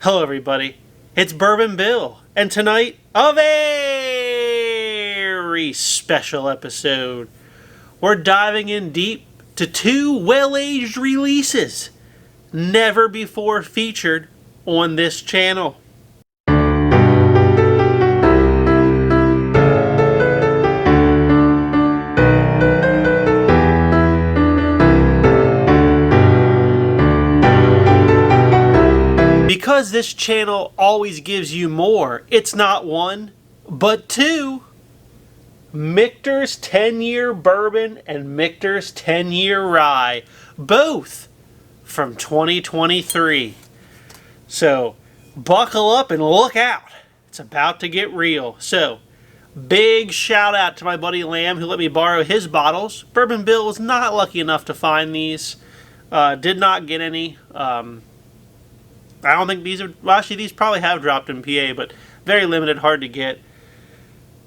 Hello everybody, it's Bourbon Bill, and tonight, a very special episode. We're diving in deep to two well-aged releases, never before featured on this channel. Because this channel always gives you more, it's not one, but two. Michters 10-Year Bourbon and Michters 10-Year Rye, both from 2023. So, buckle up and look out. It's about to get real. So, big shout out to my buddy Lamb who let me borrow his bottles. Bourbon Bill was not lucky enough to find these. Did not get any. I don't think these are... Well, actually, these probably have dropped in PA, but very limited, hard to get.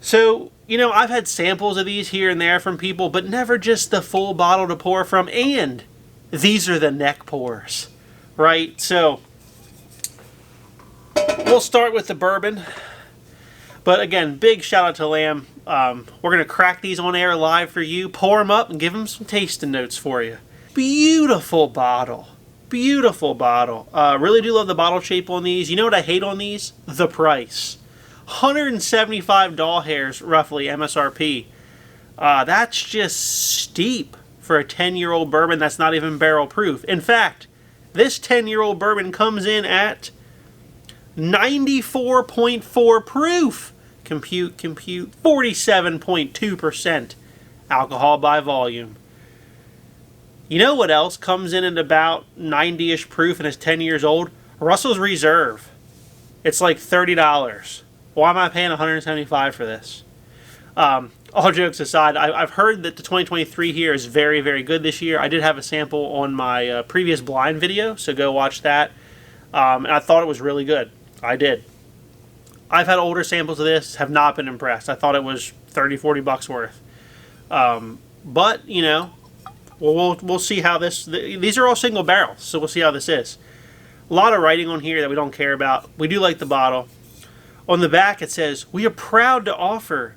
So, you know, I've had samples of these here and there from people, but never just the full bottle to pour from. And these are the neck pours, right? So, we'll start with the bourbon. But again, big shout out to Lamb. We're going to crack these on air live for you, pour them up, and give them some tasting notes for you. Beautiful bottle. Beautiful bottle. Really do love the bottle shape on these. You know what I hate on these? The price. $175 hairs, roughly, MSRP. That's just steep for a 10-year-old bourbon that's not even barrel proof. In fact, this 10-year-old bourbon comes in at 94.4 proof. Compute, 47.2% alcohol by volume. You know what else comes in at about 90-ish proof and is 10 years old? Russell's Reserve. It's like $30. Why am I paying $175 for this? All jokes aside, I've heard that the 2023 here is very, very good this year. I did have a sample on my previous blind video, so go watch that. And I thought it was really good. I did. I've had older samples of this, have not been impressed. I thought it was $30-40 worth. But, you know... Well, we'll see how this... These are all single barrels, so we'll see how this is. A lot of writing on here that we don't care about. We do like the bottle. On the back it says, "We are proud to offer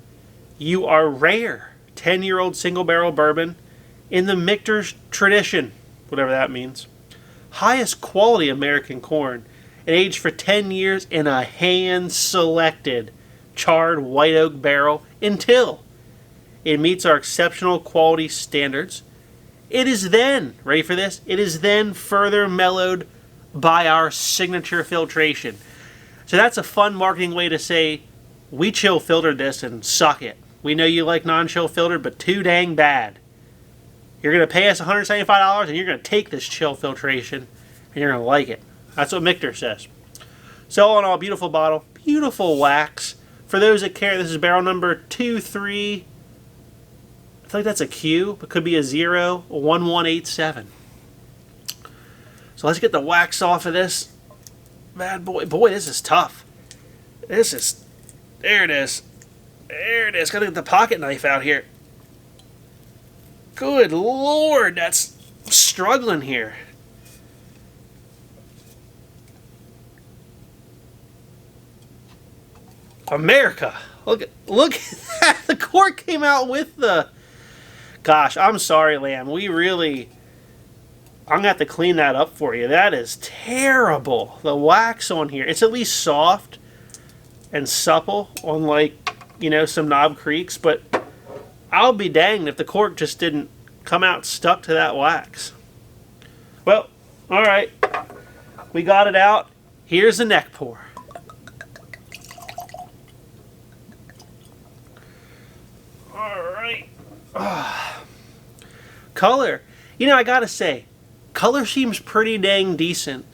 you our rare 10-year-old single barrel bourbon in the Michters tradition," whatever that means. "Highest quality American corn and aged for 10 years in a hand-selected charred white oak barrel until it meets our exceptional quality standards. It is then," ready for this? "It is then further mellowed by our signature filtration." So that's a fun marketing way to say, we chill filtered this and suck it. We know you like non-chill filtered, but too dang bad. You're going to pay us $175 and you're going to take this chill filtration and you're going to like it. That's what Michter says. So all in all, beautiful bottle, beautiful wax. For those that care, this is barrel number 23. I feel like that's a Q, but could be a 01187. So let's get the wax off of this bad boy. Boy, this is tough. This is... There it is. There it is. Gotta get the pocket knife out here. Good Lord, that's struggling here. America. Look at that. The cork came out with the... Gosh, I'm sorry, Lamb. I'm going to have to clean that up for you. That is terrible. The wax on here. It's at least soft and supple, unlike, you know, some Knob Creeks. But I'll be danged if the cork just didn't come out stuck to that wax. Well, all right. We got it out. Here's the neck pour. All right. Color. You know, I gotta say, color seems pretty dang decent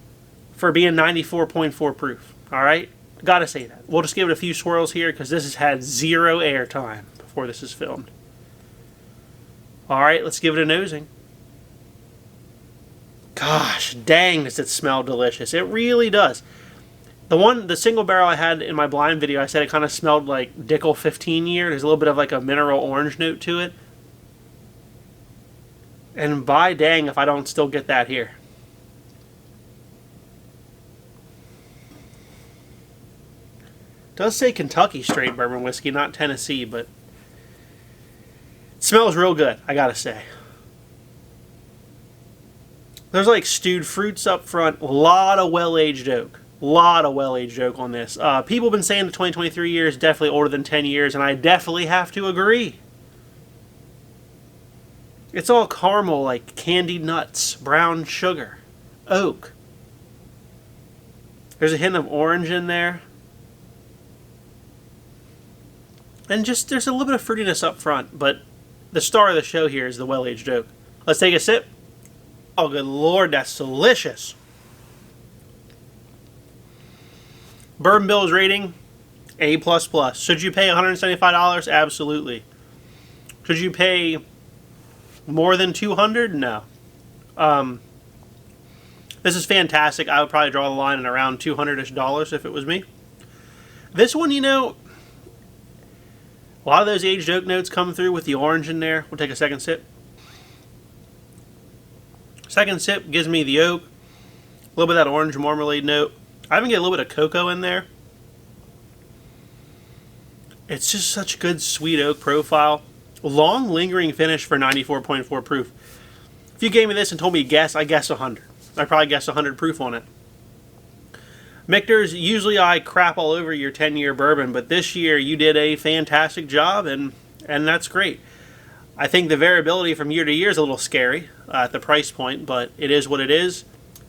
for being 94.4 proof. Alright? Gotta say that. We'll just give it a few swirls here because this has had zero air time before this is filmed. Alright, let's give it a nosing. Gosh, dang, does it smell delicious. It really does. The single barrel I had in my blind video, I said it kind of smelled like Dickel 15 year. There's a little bit of like a mineral orange note to it. And by dang if I don't still get that here. does say Kentucky straight bourbon whiskey, not Tennessee, but it smells real good, I gotta say. There's like stewed fruits up front, a lot of well-aged oak. Lot of well-aged oak on this. People have been saying the 2023 year is definitely older than 10 years, and I definitely have to agree. It's all caramel, like candied nuts, brown sugar, oak. There's a hint of orange in there. And just, there's a little bit of fruitiness up front, but the star of the show here is the well-aged oak. Let's take a sip. Oh, good Lord, that's delicious. Bourbon Bill's rating, A++. Should you pay $175? Absolutely. Should you pay more than $200? No. This is fantastic. I would probably draw the line at around $200-ish if it was me. This one, you know, a lot of those aged oak notes come through with the orange in there. We'll take a second sip. Second sip gives me the oak, a little bit of that orange marmalade note. I even get a little bit of cocoa in there. It's just such good sweet oak profile. Long lingering finish for 94.4 proof. If you gave me this and told me to guess, I guess 100. I'd probably guess 100 proof on it. Michters, usually I crap all over your 10-year bourbon, but this year you did a fantastic job, and that's great. I think the variability from year to year is a little scary at the price point, but it is what it is.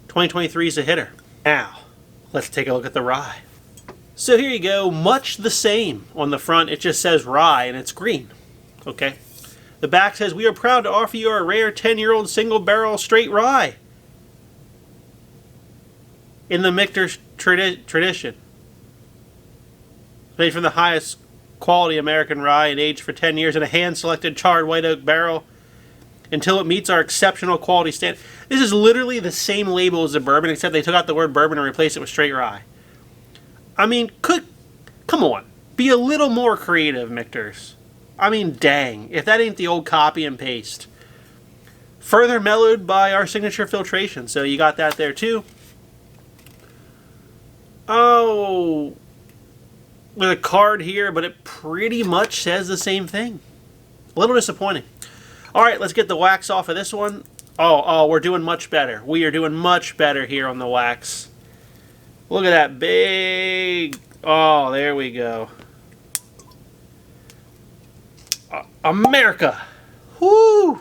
2023 is a hitter. Now, let's take a look at the rye. So here you go, much the same. On the front, it just says rye, and it's green. Okay. The back says, we are proud to offer you our rare 10-year-old single barrel straight rye. In the Michters tradition. Made from the highest quality American rye and aged for 10 years in a hand-selected charred white oak barrel until it meets our exceptional quality standard. This is literally the same label as the bourbon, except they took out the word bourbon and replaced it with straight rye. I mean, come on. Be a little more creative, Michters. I mean, dang. If that ain't the old copy and paste. Further mellowed by our signature filtration. So you got that there too. Oh, with a card here, but it pretty much says the same thing. A little disappointing. All right, let's get the wax off of this one. Oh, we're doing much better. We are doing much better here on the wax. Look at that big... Oh, there we go. America! Whoo!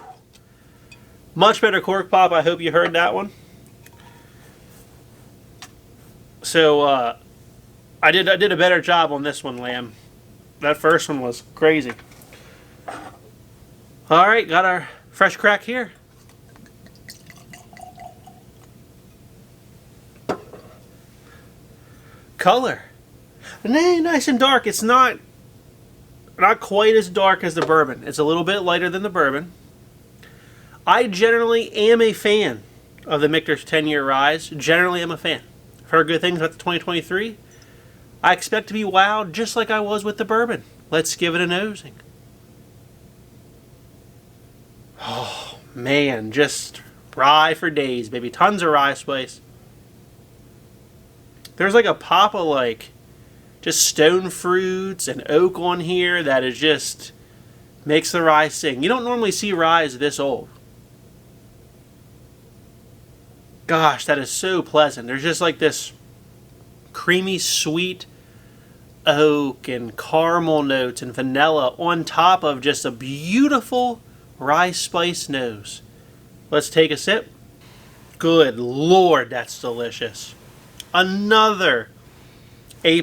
Much better cork pop. I hope you heard that one. So, I did a better job on this one, Lamb. That first one was crazy. All right, got our fresh crack here. Color. Nice and dark. It's not quite as dark as the bourbon. It's a little bit lighter than the bourbon. I generally am a fan of the Michters 10-year Rise. Generally am a fan. I've heard good things about the 2023. I expect to be wowed just like I was with the bourbon. Let's give it a nosing. Oh, man. Just rye for days, baby. Tons of rye spice. There's like a pop of like just stone fruits and oak on here that is just makes the rye sing. You don't normally see rye this old. Gosh, that is so pleasant. There's just like this creamy, sweet oak and caramel notes and vanilla on top of just a beautiful rye spice nose. Let's take a sip. Good Lord, that's delicious. Another A++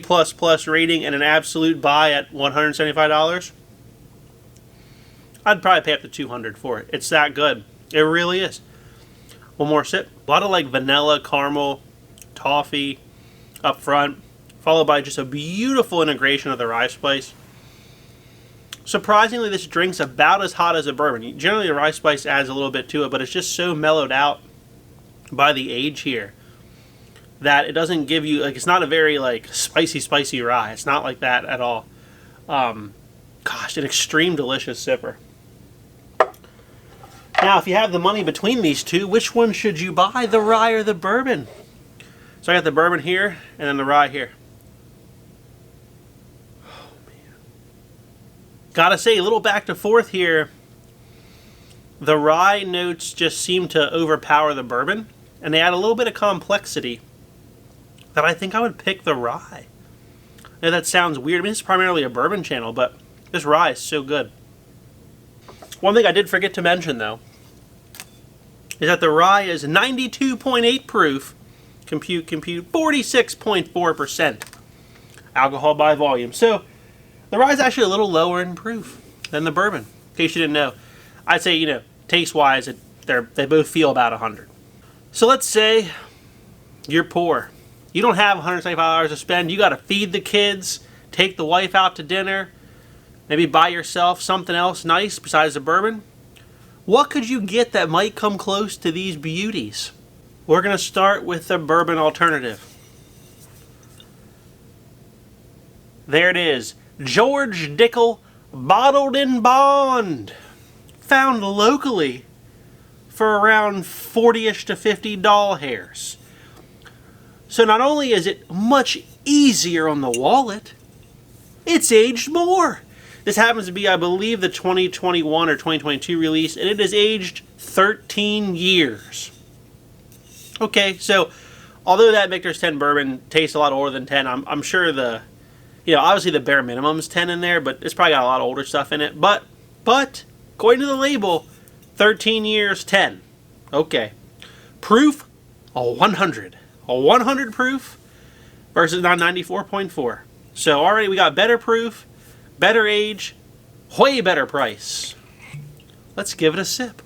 rating and an absolute buy at $175. I'd probably pay up to $200 for it. It's that good. It really is. One more sip. A lot of like vanilla, caramel, toffee up front, followed by just a beautiful integration of the rye spice. Surprisingly, this drink's about as hot as a bourbon. Generally, the rye spice adds a little bit to it, but it's just so mellowed out by the age here that it doesn't give you, like, it's not a very like spicy rye. It's not like that at all. Gosh, an extreme delicious sipper. Now, if you have the money between these two, which one should you buy, the rye or the bourbon? So I got the bourbon here, and then the rye here. Gotta say, a little back to forth here. The rye notes just seem to overpower the bourbon, and they add a little bit of complexity that I think I would pick the rye. I know that sounds weird. I mean, it's primarily a bourbon channel, but this rye is so good. One thing I did forget to mention, though, is that the rye is 92.8 proof, compute, 46.4% alcohol by volume. So the rye is actually a little lower in proof than the bourbon, in case you didn't know. I'd say, taste-wise, they both feel about 100. So let's say you're poor. You don't have $175 to spend. You got to feed the kids, take the wife out to dinner, maybe buy yourself something else nice besides the bourbon. What could you get that might come close to these beauties? We're going to start with the bourbon alternative. There it is. George Dickel Bottled in Bond. Found locally for around $40-ish to $50 hairs. So not only is it much easier on the wallet, it's aged more. This happens to be, I believe, the 2021 or 2022 release, and it is aged 13 years. Okay, so although that Michters 10 bourbon tastes a lot older than 10, I'm sure obviously the bare minimum's 10 in there, but it's probably got a lot of older stuff in it. But according to the label, 13 years, 10. Okay. Proof, a 100. A 100 proof versus 94.4. So already we got better proof, better age, way better price. Let's give it a sip.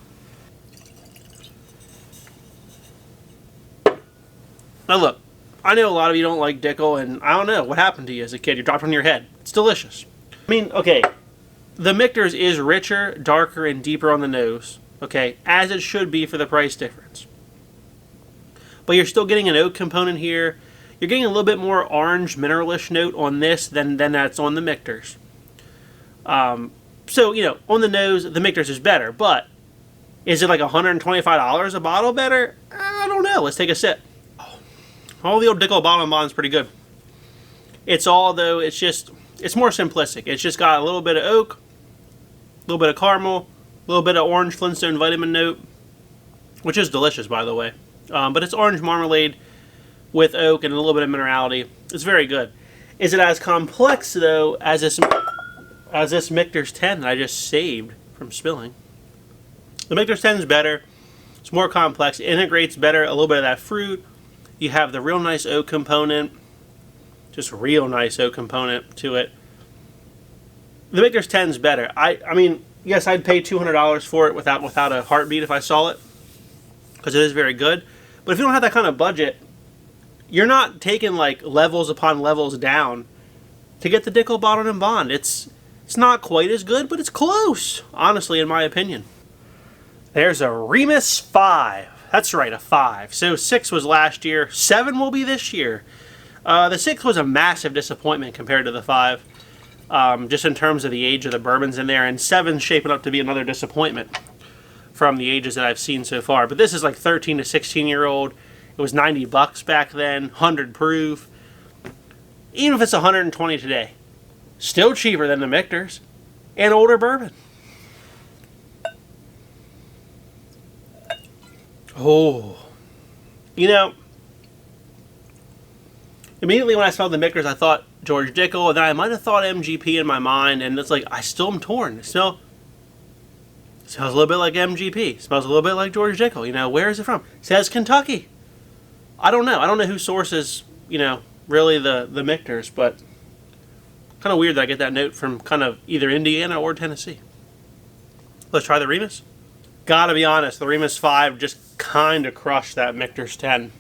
Now look, I know a lot of you don't like Dickel, and I don't know what happened to you as a kid. You dropped on your head. It's delicious. I mean, okay, the Michters is richer, darker, and deeper on the nose. Okay, as it should be for the price difference. But you're still getting an oak component here. You're getting a little bit more orange mineralish note on this than that's on the Michters. So, on the nose, the Michters is better. But is it like $125 a bottle better? I don't know. Let's take a sip. Oh, the old Dickel Bottled in Bond is pretty good. It's more simplistic. It's just got a little bit of oak, a little bit of caramel, a little bit of orange Flintstone vitamin note, which is delicious, by the way. But it's orange marmalade with oak and a little bit of minerality. It's very good. Is it as complex, though, as this Michters 10 that I just saved from spilling? The Michters 10 is better. It's more complex. It integrates better, a little bit of that fruit. You have the real nice oak component. Just real nice oak component to it. The Michters 10 is better. I mean, yes, I'd pay $200 for it without a heartbeat if I saw it, because it is very good. But if you don't have that kind of budget, you're not taking like levels upon levels down to get the Dickel Bottled in Bond. It's not quite as good, but it's close, honestly, in my opinion. There's a Remus 5. That's right, a 5. So 6 was last year. 7 will be this year. The 6 was a massive disappointment compared to the 5, just in terms of the age of the bourbons in there. And 7's shaping up to be another disappointment from the ages that I've seen so far. But this is like 13 to 16-year-old. It was $90 back then, 100 proof. Even if it's 120 today, still cheaper than the Michters and older bourbon. Oh, immediately when I smelled the Michters, I thought George Dickel, and then I might have thought MGP in my mind, and it's like, I still am torn. It smells a little bit like MGP. It smells a little bit like George Dickel. Where is it from? It says Kentucky. I don't know. I don't know who sources, really the Michters, but kind of weird that I get that note from kind of either Indiana or Tennessee. Let's try the Remus. Gotta be honest, the Remus 5 just kind of crushed that Michters 10.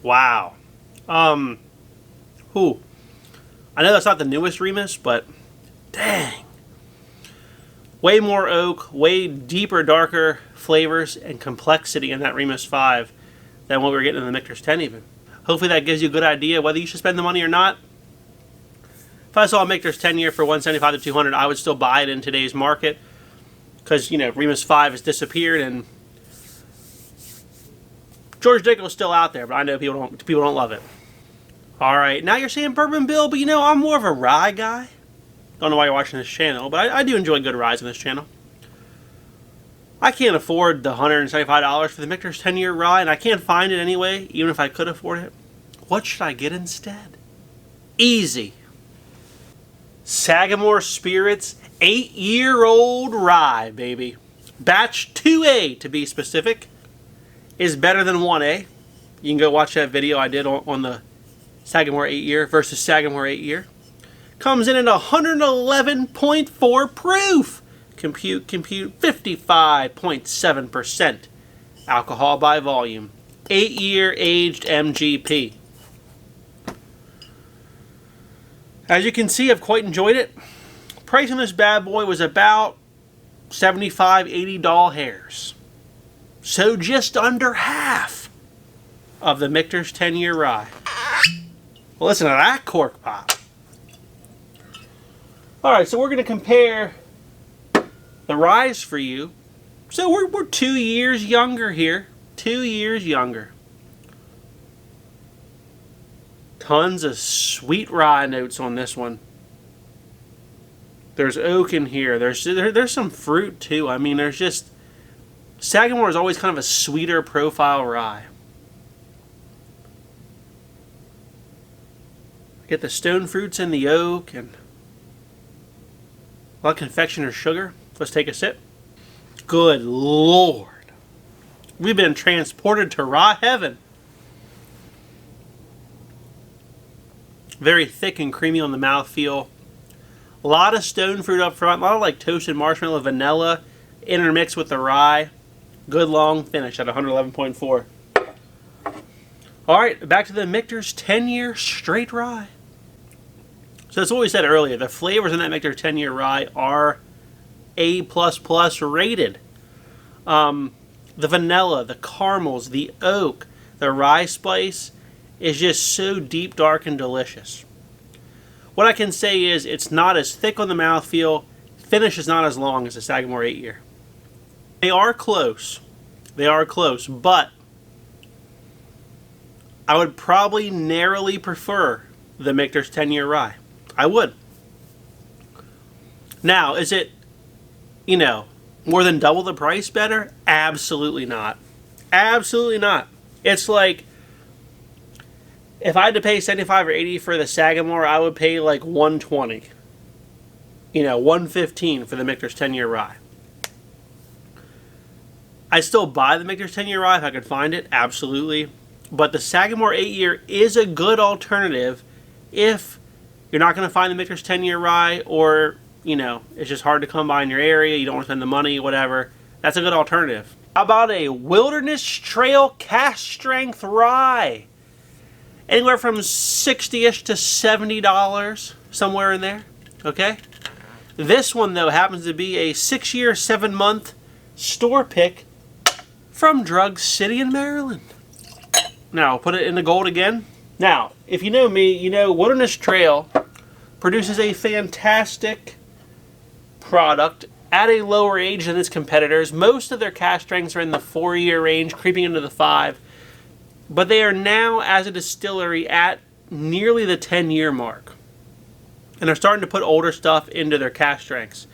Wow. I know that's not the newest Remus, but dang. Way more oak, way deeper, darker flavors and complexity in that Remus 5 than what we were getting in the Michters 10 even. Hopefully that gives you a good idea whether you should spend the money or not. If I saw a Michters 10 year for $175 to $200, I would still buy it in today's market. Because, Remus 5 has disappeared, and George Dickel is still out there, but I know people don't love it. All right, now you're saying Bourbon Bill, but I'm more of a rye guy. Don't know why you're watching this channel, but I do enjoy good ryes on this channel. I can't afford the $175 for the Michters 10-Year Rye, and I can't find it anyway, even if I could afford it. What should I get instead? Easy. Sagamore Spirits 8-Year-Old Rye, baby. Batch 2A, to be specific, is better than 1A. You can go watch that video I did on the Sagamore 8-Year versus Sagamore 8-Year. Comes in at 111.4 proof. Compute, 55.7% alcohol by volume. 8-year aged MGP. As you can see, I've quite enjoyed it. Price on this bad boy was about $75, $80 hairs. So just under half of the Michters 10-Year Rye. Well, listen to that cork pop. Alright, so we're going to compare the ryes for you. So we're 2 years younger here. 2 years younger. Tons of sweet rye notes on this one. There's oak in here. There's some fruit too. I mean, there's just... Sagamore is always kind of a sweeter profile rye. Get the stone fruits and the oak and a lot of confectioner sugar. Let's take a sip. Good Lord. We've been transported to rye heaven. Very thick and creamy on the mouthfeel. A lot of stone fruit up front. A lot of like toasted marshmallow, vanilla intermixed with the rye. Good long finish at 111.4. Alright, back to the Michters 10-Year Straight Rye. So that's what we said earlier. The flavors in that Michters 10-Year Rye are A++ rated. The vanilla, the caramels, the oak, the rye spice is just so deep, dark, and delicious. What I can say is it's not as thick on the mouthfeel. Finish is not as long as the Sagamore 8-Year. They are close. They are close, but I would probably narrowly prefer the Michters 10-Year Rye. I would. Now, is it, you know, more than double the price better? Absolutely not. Absolutely not. It's like, if I had to pay $75 or $80 for the Sagamore, I would pay like $120. You know, $115 for the Michters 10-Year Rye. I'd still buy the Michters 10-Year Rye if I could find it, absolutely. But the Sagamore 8-Year is a good alternative if you're not going to find the Michters 10-Year Rye, or, you know, it's just hard to come by in your area, you don't want to spend the money, whatever. That's a good alternative. How about a Wilderness Trail Cask Strength Rye? Anywhere from $60-ish to $70, somewhere in there, okay? This one, though, happens to be a 6-year, 7-month store pick from Drug City in Maryland. Now, I'll put it in the gold again. Now, if you know me, you know Wilderness Trail produces a fantastic product at a lower age than its competitors. Most of their cask strengths are in the 4-year range, creeping into the 5. But they are now, as a distillery, at nearly the 10-year mark. And they're starting to put older stuff into their cask strengths.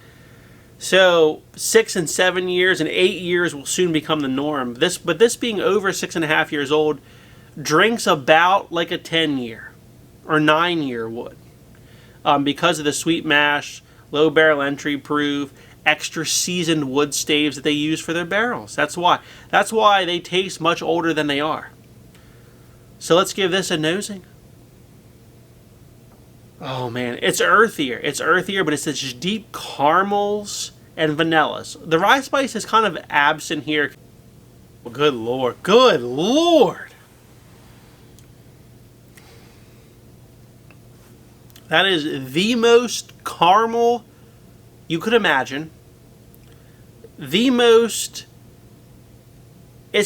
So 6 and 7 years and 8 years will soon become the norm. But this being over 6.5 years old, drinks about like a 10-year or 9-year would. Because of the sweet mash, low barrel entry proof, extra seasoned wood staves that they use for their barrels. That's why. That's why they taste much older than they are. So let's give this a nosing. Oh man, it's earthier. It's earthier, but it's just deep caramels and vanillas. The rye spice is kind of absent here. Good Lord. Good Lord. That is the most caramel you could imagine. It's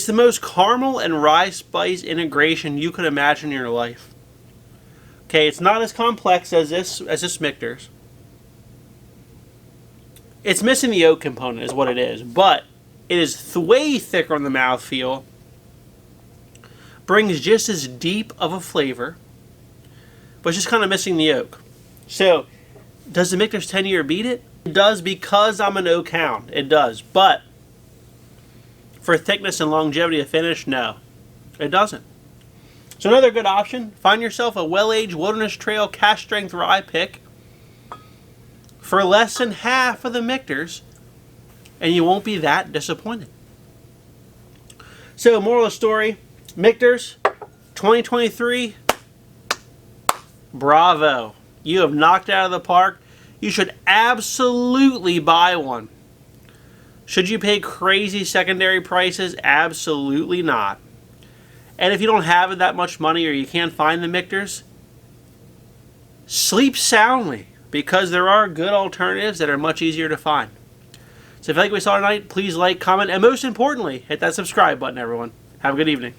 the most caramel and rye spice integration you could imagine in your life. Okay, it's not as complex as this Michters. It's missing the oak component is what it is, but it is way thicker on the mouthfeel. Brings just as deep of a flavor, but it's just kind of missing the oak. So, Does the Michters 10-year beat it? It does, because I'm an O-count. It does. But for thickness and longevity of finish, no. It doesn't. So another good option, find yourself a well-aged Wilderness Trail cask strength rye pick for less than half of the Michters, and you won't be that disappointed. So, moral of the story, Michters 2023, bravo. You have knocked it out of the park. You should absolutely buy one. Should you pay crazy secondary prices? Absolutely not. And if you don't have that much money or you can't find the Michters, sleep soundly, because there are good alternatives that are much easier to find. So if you like what we saw tonight, please like, comment, and most importantly, hit that subscribe button, everyone. Have a good evening.